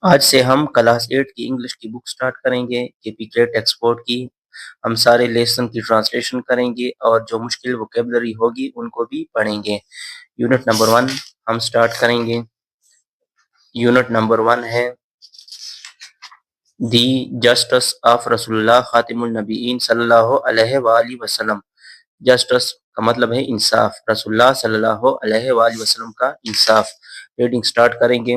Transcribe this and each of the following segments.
آج سے ہم کلاس 8 کی انگلش کی بک سٹارٹ کریں گے، کیپی ایکسپورٹ کی۔ ہم سارے لیسن کی ٹرانسلیشن کریں گے اور جو مشکل ووکیبلری ہوگی ان کو بھی پڑھیں گے۔ یونٹ نمبر 1 ہم سٹارٹ کریں گے۔ یونٹ نمبر 1 ہے دی جسٹس آف رسول اللہ خاتم النبیین صلی اللہ علیہ وآلہ وسلم۔ جسٹس کا مطلب ہے انصاف، رسول اللہ صلی اللہ علیہ وآلہ وسلم کا انصاف۔ ریڈنگ سٹارٹ کریں گے۔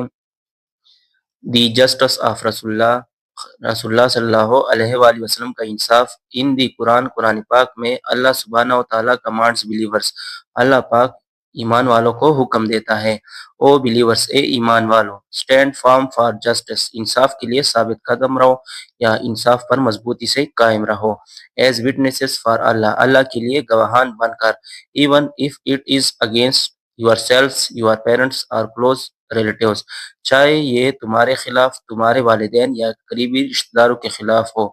دی جسٹس آف رسول اللہ صلی اللہ علیہ وآلہ وسلم کا انصاف ان دی قرآن پاک میں اللہ سبحانہ و تعالیٰ کمانڈز بلیورز، اللہ پاک ایمان والوں کو حکم دیتا ہے۔ او بلیورز، اے ایمان والو، اسٹینڈ فارم فار جسٹس، انصاف کے لیے ثابت قدم رہو یا انصاف پر مضبوطی سے قائم رہو۔ ایز وٹنسز فار اللہ، اللہ کے لیے گواہان بن کر۔ Even if it is against your سیلفز، your parents اور کلوز ریلیٹیوز، چاہے یہ تمہارے خلاف تمہارے والدین یا قریبی رشتہ داروں کے خلاف ہو۔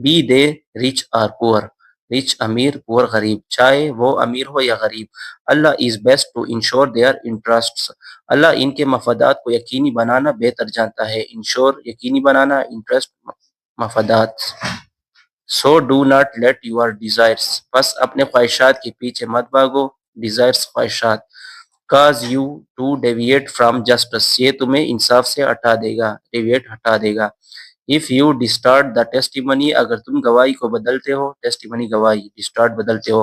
بی دے رچ اور پور، رچ امیر، پور غریب، چاہے وہ امیر ہو یا غریب۔ اللہ is best to ensure their interests, اللہ ان کے مفادات کو یقینی بنانا بہتر جانتا ہے۔ انشور یقینی بنانا، انٹرسٹ مفادات۔ So do not let your desires, بس اپنے خواہشات کے پیچھے مت بھاگو، ڈیزائرس خواہشات۔ Cause you to deviate from justice, یہ تمہیں انصاف سے ہٹا دے گا، ڈیویٹ ہٹا دے گا۔ If you distort the testimony, اگر تم گواہی کو بدلتے ہو، ٹیسٹیمنی گواہی، ڈسٹارٹ بدلتے ہو،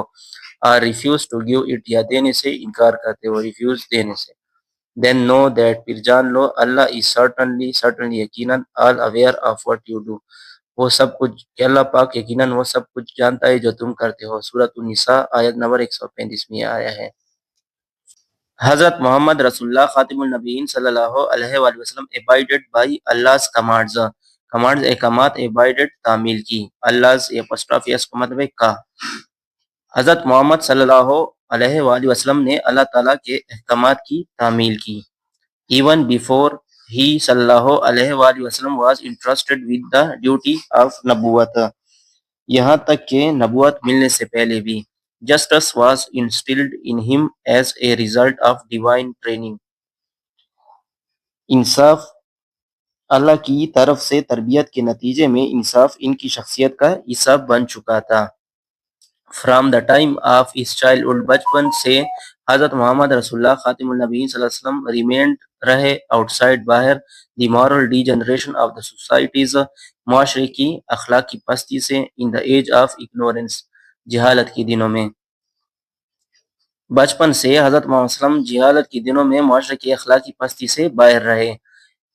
اور ریفیوز ٹو گیو اٹ، یا دینے سے انکار کرتے ہو، ریفیوز دینے سے۔ دین نو دیٹ، پھر جان لو، اللہ از سرٹنلی یقیناً، all aware of what you do, وہ سب کچھ، کہ اللہ پاک یقیناً وہ سب کچھ جانتا ہے جو تم کرتے ہو۔ سورۃ النساء آیت نمبر 135 میں آیا ہے۔ حضرت محمد رسول اللہ خاتم النبیین صلی اللہ علیہ وآلہ وسلم abided by Allah's commands، احکامات abided تعمیل کی، Allah's apostrophe اس کا مطلب ہے کا۔ حضرت محمد صلی اللہ علیہ وآلہ وسلم نے اللہ تعالیٰ کے احکامات کی تعمیل کی۔ even before he صلی اللہ علیہ وآلہ وسلم was entrusted with the duty of نبوت، یہاں تک کہ نبوت ملنے سے پہلے بھی۔ Justice was instilled in him as a result of divine training، انصاف اللہ کی طرف سے تربیت کے نتیجے میں انصاف ان کی شخصیت کا حصہ بن چکا تھا۔ From the time of his childhood، بچپن سے حضرت محمد رسول اللہ خاتم النبیین صلی اللہ علیہ وسلم remained، رہے، outside، باہر، the moral degeneration of the societies، معاشرے کی اخلاقی پستی سے، in the age of ignorance، جہالت کے دنوں میں۔ بچپن سے حضرت محمد صلی اللہ علیہ وسلم جہالت کے دنوں میں معاشرے کی اخلاقی پستی سے باہر رہے۔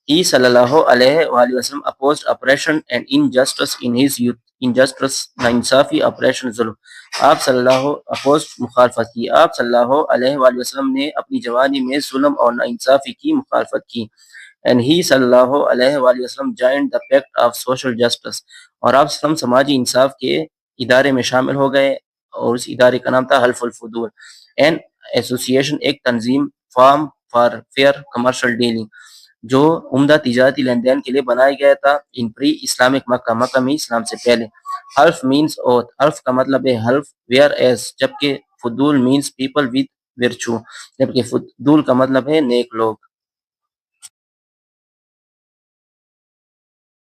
ہی صلی اللہ علیہ وآلہ وسلم opposed oppression and injustice in his youth، injustice ناانصافی، oppression ظلم، آپ صلی اللہ opposed مخالفت کی، آپ صلی اللہ علیہ وآلہ وسلم نے اپنی جوانی میں ظلم اور ناانصافی کی مخالفت کی۔ and he صلی اللہ علیہ وآلہ وسلم joined the pact of social justice، اور آپ صلی اللہ علیہ وسلم سماجی انصاف کے ادارے میں شامل ہو گئے، اور اس ادارے کا نام تھا حلف الفضول، این ایسوسیشن، ایک تنظیم، forum for fair commercial dealing, جو عمدہ تجارتی لین دین کے لیے بنایا گیا تھا، ان پری اسلامک مکہ میں اسلام سے پہلے۔ حلف مینس اوتھ، حلف کا مطلب ہے حلف، ویئر ایز، جبکہ فضول مینس پیپل ود ورچو، جبکہ فضول کا مطلب ہے نیک لوگ۔